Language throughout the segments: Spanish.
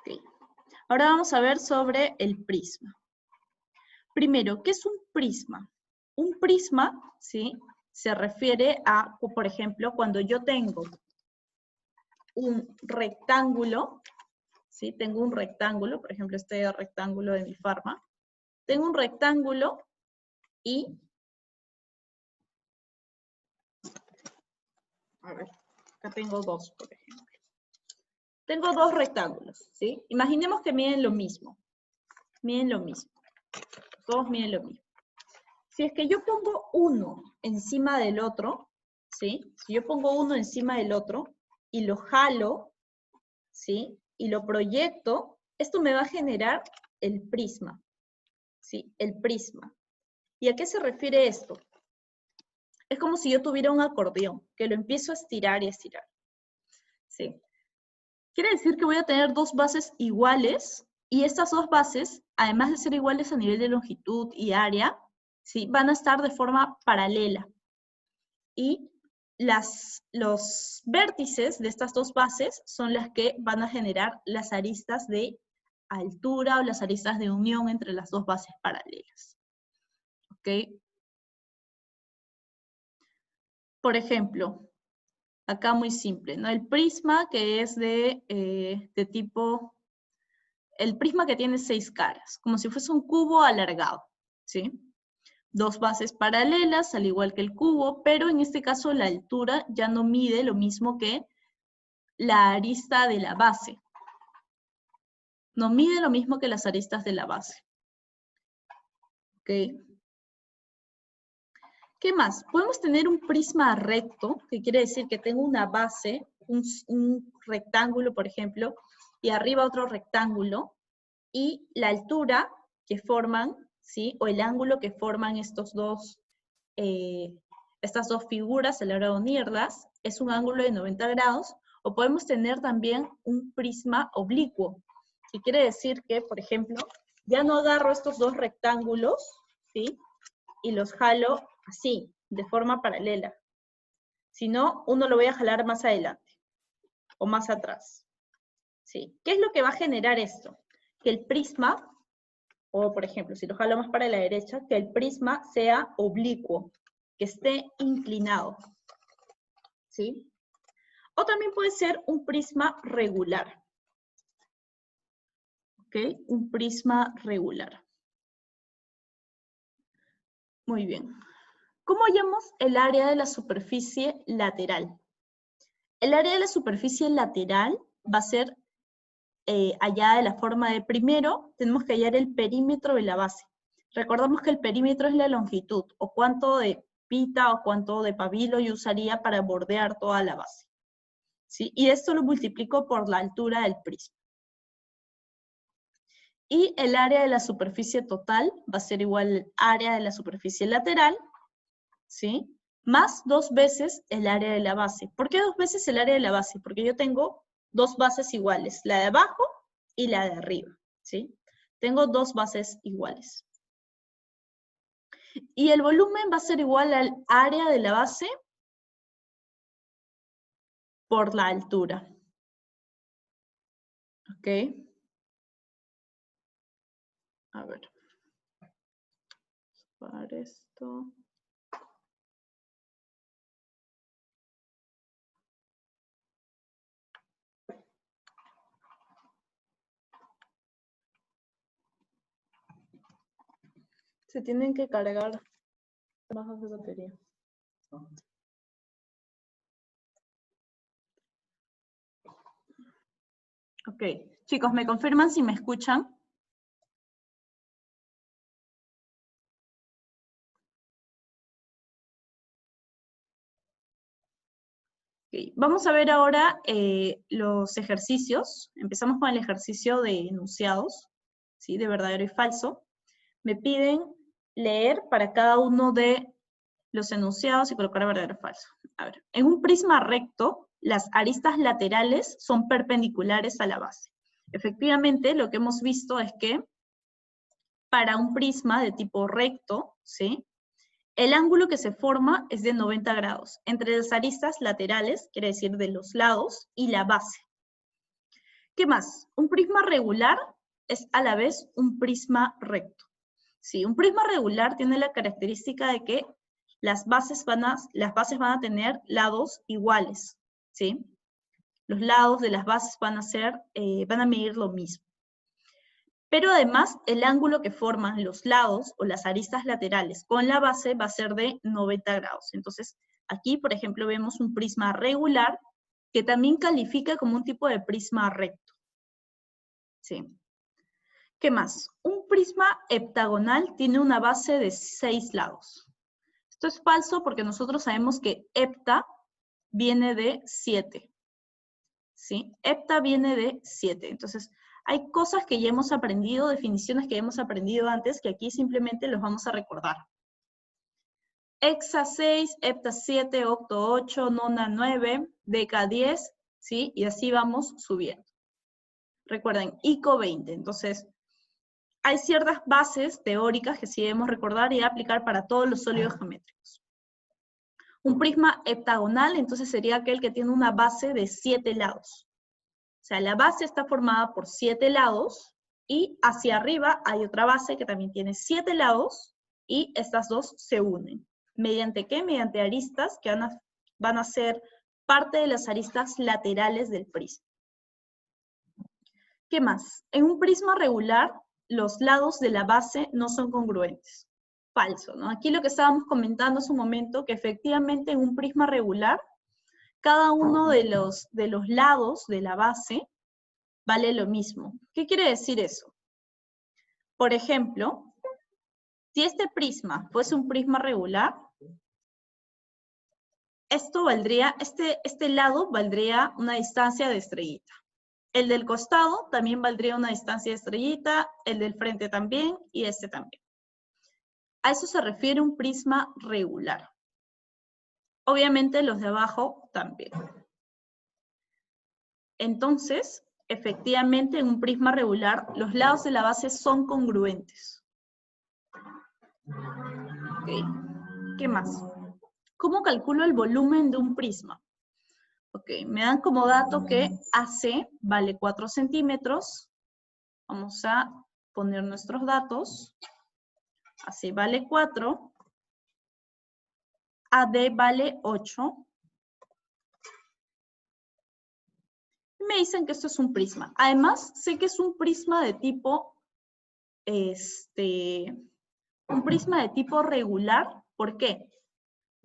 Ok. Ahora vamos a ver sobre el prisma. Primero, ¿qué es un prisma? Un prisma, ¿sí?, se refiere a, por ejemplo, cuando yo tengo un rectángulo, ¿sí? Tengo un rectángulo, por ejemplo, este rectángulo de mi farma. Tengo un rectángulo y... A ver, acá tengo dos, por ejemplo. Tengo dos rectángulos, ¿sí? Imaginemos que miden lo mismo. Miden lo mismo. Todos miden lo mismo. Si es que yo pongo uno encima del otro, ¿sí? Si yo pongo uno encima del otro y lo jalo, ¿sí?, y lo proyecto, esto me va a generar el prisma, ¿sí? El prisma. ¿Y a qué se refiere esto? Es como si yo tuviera un acordeón, que lo empiezo a estirar y estirar, ¿sí? Quiere decir que voy a tener dos bases iguales, y estas dos bases, además de ser iguales a nivel de longitud y área, ¿sí?, van a estar de forma paralela. Y los vértices de estas dos bases son las que van a generar las aristas de altura o las aristas de unión entre las dos bases paralelas. ¿Ok? Por ejemplo, acá muy simple, ¿no? El prisma que es de tipo, el prisma que tiene 6 caras, como si fuese un cubo alargado, ¿sí? Dos bases paralelas, al igual que el cubo, pero en este caso la altura ya no mide lo mismo que la arista de la base. No mide lo mismo que las aristas de la base. ¿Ok? ¿Qué más? Podemos tener un prisma recto, que quiere decir que tengo una base, un rectángulo, por ejemplo, y arriba otro rectángulo, y la altura que forman, ¿sí?, o el ángulo que forman estas dos figuras a la hora de unirlas, es un ángulo de 90 grados, o podemos tener también un prisma oblicuo, que quiere decir que, por ejemplo, ya no agarro estos dos rectángulos, ¿sí?, y los jalo así, de forma paralela, sino uno lo voy a jalar más adelante, o más atrás, ¿sí? ¿Qué es lo que va a generar esto? Que el prisma, o por ejemplo, si lo jalo más para la derecha, que el prisma sea oblicuo, que esté inclinado, ¿sí? O también puede ser un prisma regular, ¿ok? Un prisma regular. Muy bien. ¿Cómo hallamos el área de la superficie lateral? El área de la superficie lateral va a ser hallada de la forma de, primero, tenemos que hallar el perímetro de la base. Recordamos que el perímetro es la longitud, o cuánto de pita o cuánto de pabilo yo usaría para bordear toda la base, ¿sí? Y esto lo multiplico por la altura del prisma. Y el área de la superficie total va a ser igual al área de la superficie lateral, ¿sí?, más 2 veces el área de la base. ¿Por qué 2 veces el área de la base? Porque yo tengo dos bases iguales, la de abajo y la de arriba, ¿sí? Tengo dos bases iguales. Y el volumen va a ser igual al área de la base por la altura. ¿Ok? A ver. Para esto. Se tienen que cargar bajas de batería. Ok. Chicos, ¿me confirman si me escuchan? Okay. Vamos a ver ahora los ejercicios. Empezamos con el ejercicio de enunciados, ¿sí?, de verdadero y falso. Me piden leer para cada uno de los enunciados y colocar verdadero o falso. A ver, en un prisma recto, las aristas laterales son perpendiculares a la base. Efectivamente, lo que hemos visto es que para un prisma de tipo recto, ¿sí?, el ángulo que se forma es de 90 grados, entre las aristas laterales, quiere decir de los lados, y la base. ¿Qué más? Un prisma regular es a la vez un prisma recto. Sí, un prisma regular tiene la característica de que las bases van a tener lados iguales, ¿sí? Los lados de las bases van a medir lo mismo. Pero además, el ángulo que forman los lados o las aristas laterales con la base va a ser de 90 grados. Entonces, aquí, por ejemplo, vemos un prisma regular que también califica como un tipo de prisma recto. ¿Sí? ¿Qué más? Un prisma heptagonal tiene una base de 6 lados. Esto es falso porque nosotros sabemos que hepta viene de 7. ¿Sí? Hepta viene de 7. Entonces, hay cosas que ya hemos aprendido, definiciones que hemos aprendido antes, que aquí simplemente los vamos a recordar. Hexa 6, hepta 7, octo 8, nona 9, deca 10, ¿sí? Y así vamos subiendo. Recuerden, ICO 20. Entonces, hay ciertas bases teóricas que sí debemos recordar y aplicar para todos los sólidos geométricos. Un prisma heptagonal, entonces, sería aquel que tiene una base de 7 lados. O sea, la base está formada por 7 lados y hacia arriba hay otra base que también tiene 7 lados y estas dos se unen. ¿Mediante qué? Mediante aristas que van a ser parte de las aristas laterales del prisma. ¿Qué más? En un prisma regular, los lados de la base no son congruentes. Falso, ¿no? Aquí lo que estábamos comentando hace un momento, que efectivamente en un prisma regular, cada uno de los lados de la base vale lo mismo. ¿Qué quiere decir eso? Por ejemplo, si este prisma fuese un prisma regular, esto valdría, este lado valdría una distancia de estrellita. El del costado también valdría una distancia de estrellita, el del frente también y este también. A eso se refiere un prisma regular. Obviamente los de abajo también. Entonces, efectivamente en un prisma regular, los lados de la base son congruentes. Okay. ¿Qué más? ¿Cómo calculo el volumen de un prisma? Ok, me dan como dato que AC vale 4 centímetros. Vamos a poner nuestros datos. AC vale 4. AD vale 8. Y me dicen que esto es un prisma. Además, sé que es un prisma de tipo, un prisma de tipo regular. ¿Por qué?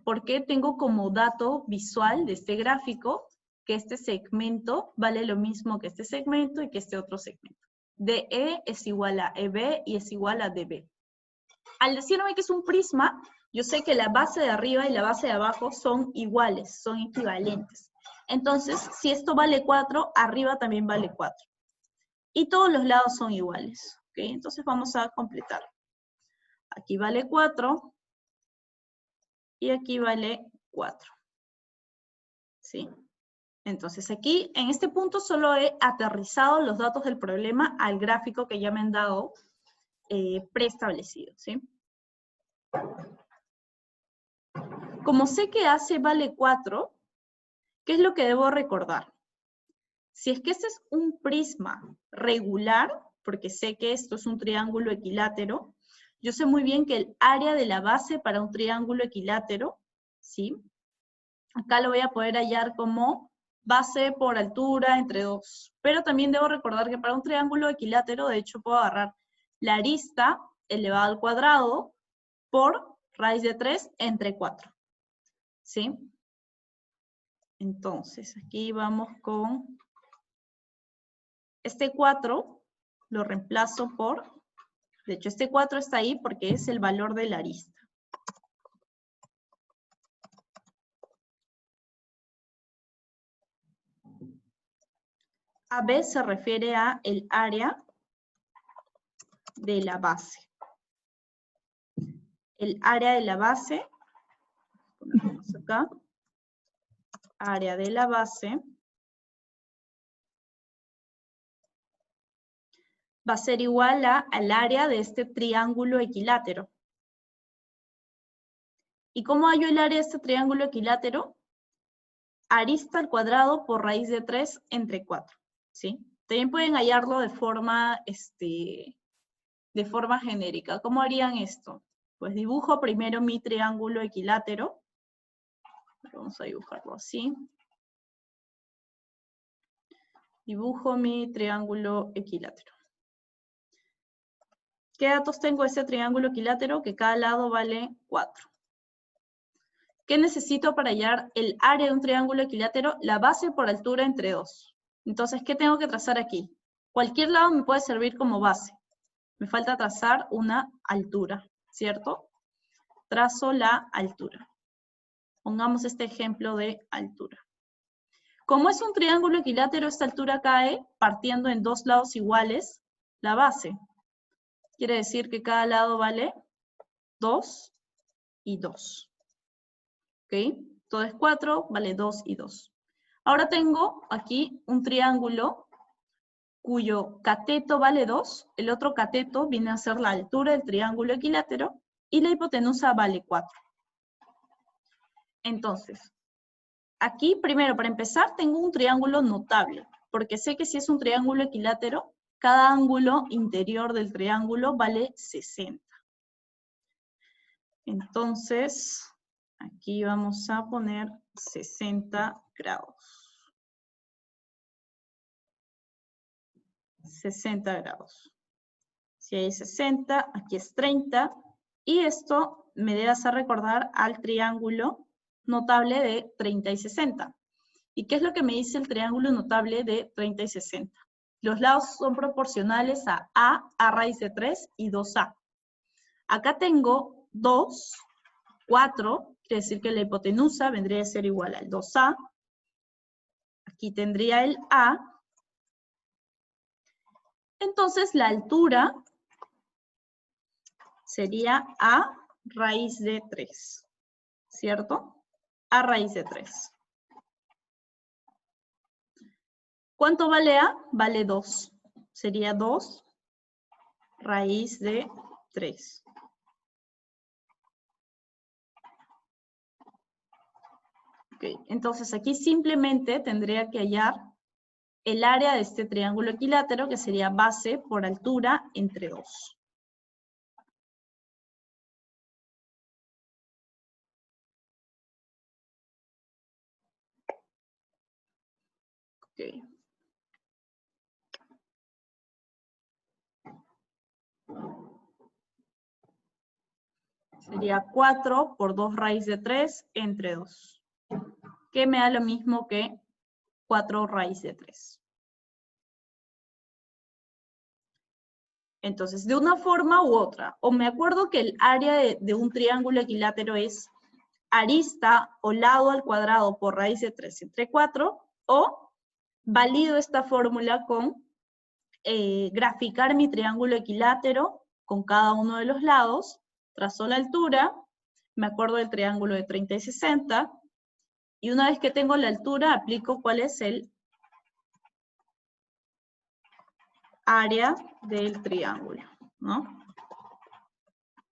Porque tengo como dato visual de este gráfico que este segmento vale lo mismo que este segmento y que este otro segmento. DE es igual a EB y es igual a DB. Al decirme que es un prisma, yo sé que la base de arriba y la base de abajo son iguales, son equivalentes. Entonces, si esto vale 4, arriba también vale 4. Y todos los lados son iguales. ¿Okay? Entonces vamos a completar. Aquí vale 4 y aquí vale 4. ¿Sí? Entonces aquí, en este punto, solo he aterrizado los datos del problema al gráfico que ya me han dado preestablecido, ¿sí? Como sé que AC vale 4, ¿qué es lo que debo recordar? Si es que este es un prisma regular, porque sé que esto es un triángulo equilátero, yo sé muy bien que el área de la base para un triángulo equilátero, ¿sí? Acá lo voy a poder hallar como base por altura entre 2. Pero también debo recordar que para un triángulo equilátero, de hecho, puedo agarrar la arista elevado al cuadrado por raíz de 3 entre 4. ¿Sí? Entonces, aquí vamos con este 4, lo reemplazo por, de hecho, este 4 está ahí porque es el valor de la arista. AB se refiere a el área de la base. El área de la base, ponemos acá, área de la base, va a ser igual al área de este triángulo equilátero. ¿Y cómo hallo el área de este triángulo equilátero? Arista al cuadrado por raíz de 3 entre 4, ¿sí? También pueden hallarlo de forma genérica. ¿Cómo harían esto? Pues dibujo primero mi triángulo equilátero. Vamos a dibujarlo así. Dibujo mi triángulo equilátero. ¿Qué datos tengo de ese triángulo equilátero? Que cada lado vale 4. ¿Qué necesito para hallar el área de un triángulo equilátero? La base por altura entre 2. Entonces, ¿qué tengo que trazar aquí? Cualquier lado me puede servir como base. Me falta trazar una altura, ¿cierto? Trazo la altura. Pongamos este ejemplo de altura. Como es un triángulo equilátero, esta altura cae partiendo en 2 lados iguales la base. Quiere decir que cada lado vale 2 y 2. ¿Ok? Todo es 4, vale 2 y 2. Ahora tengo aquí un triángulo cuyo cateto vale 2, el otro cateto viene a ser la altura del triángulo equilátero, y la hipotenusa vale 4. Entonces, aquí primero, para empezar, tengo un triángulo notable, porque sé que si es un triángulo equilátero, cada ángulo interior del triángulo vale 60. Entonces, aquí vamos a poner 60 grados. 60 grados. Si hay 60, aquí es 30. Y esto me debe hacer recordar al triángulo notable de 30 y 60. ¿Y qué es lo que me dice el triángulo notable de 30 y 60? Los lados son proporcionales a raíz de 3 y 2a. Acá tengo 2, 4, quiere decir que la hipotenusa vendría a ser igual al 2a. Aquí tendría el a. Entonces la altura sería a raíz de 3, ¿cierto? A raíz de 3. ¿Cuánto vale a? Vale 2. Sería 2 raíz de 3. Okay. Entonces aquí simplemente tendría que hallar el área de este triángulo equilátero, que sería base por altura entre 2. Okay. Sería 4 por 2 raíz de 3 entre 2. Que me da lo mismo que 4 raíz de 3. Entonces, de una forma u otra, o me acuerdo que el área de un triángulo equilátero es arista o lado al cuadrado por raíz de 3 entre 4, o valido esta fórmula con graficar mi triángulo equilátero con cada uno de los lados, trazo la altura, me acuerdo del triángulo de 30 y 60, y una vez que tengo la altura, aplico cuál es el área del triángulo, ¿no?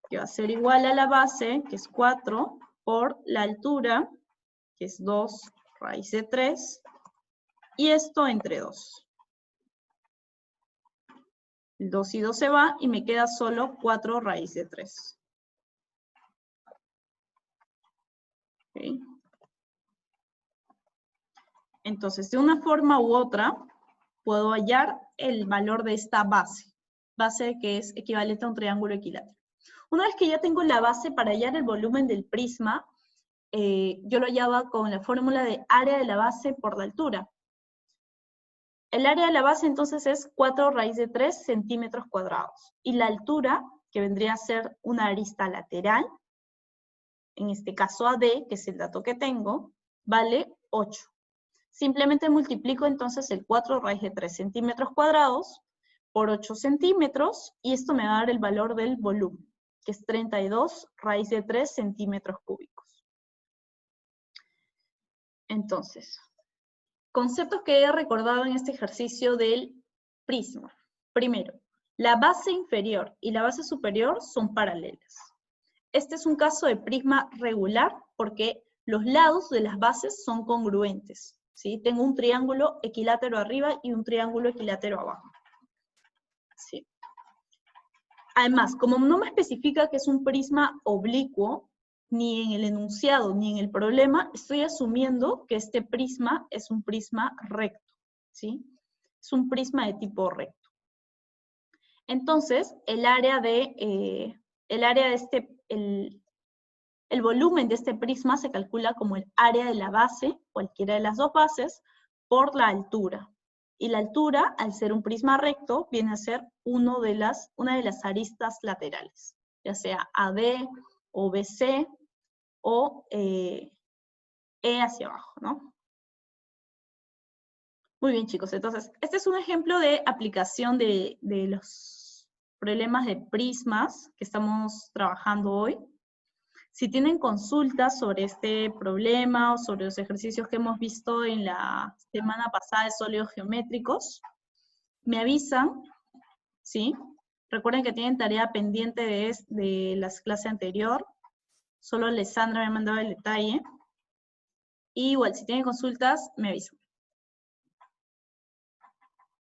Que va a ser igual a la base, que es 4, por la altura, que es 2 raíz de 3, y esto entre 2. El 2 y 2 se va, y me queda solo 4 raíz de 3. ¿Okay? Entonces, de una forma u otra, puedo hallar el valor de esta base. Base que es equivalente a un triángulo equilátero. Una vez que ya tengo la base para hallar el volumen del prisma, yo lo hallaba con la fórmula de área de la base por la altura. El área de la base entonces es 4 raíz de 3 centímetros cuadrados. Y la altura, que vendría a ser una arista lateral, en este caso AD, que es el dato que tengo, vale 8. Simplemente multiplico entonces el 4 raíz de 3 centímetros cuadrados por 8 centímetros, y esto me va a dar el valor del volumen, que es 32 raíz de 3 centímetros cúbicos. Entonces, conceptos que he recordado en este ejercicio del prisma. Primero, la base inferior y la base superior son paralelas. Este es un caso de prisma regular porque los lados de las bases son congruentes. ¿sí? Tengo un triángulo equilátero arriba y un triángulo equilátero abajo. ¿Sí? Además, como no me especifica que es un prisma oblicuo, ni en el enunciado ni en el problema, estoy asumiendo que este prisma es un prisma recto, ¿sí? Es un prisma de tipo recto. Entonces, el volumen de este prisma se calcula como el área de la base, cualquiera de las dos bases, por la altura. Y la altura, al ser un prisma recto, viene a ser una de las aristas laterales, ya sea AD o BC o E hacia abajo, ¿no? Muy bien, chicos. Entonces, este es un ejemplo de aplicación de los problemas de prismas que estamos trabajando hoy. Si tienen consultas sobre este problema o sobre los ejercicios que hemos visto en la semana pasada de sólidos geométricos, me avisan, ¿sí? Recuerden que tienen tarea pendiente de la clase anterior. Solo Alessandra me ha mandado el detalle. Y igual, si tienen consultas, me avisan.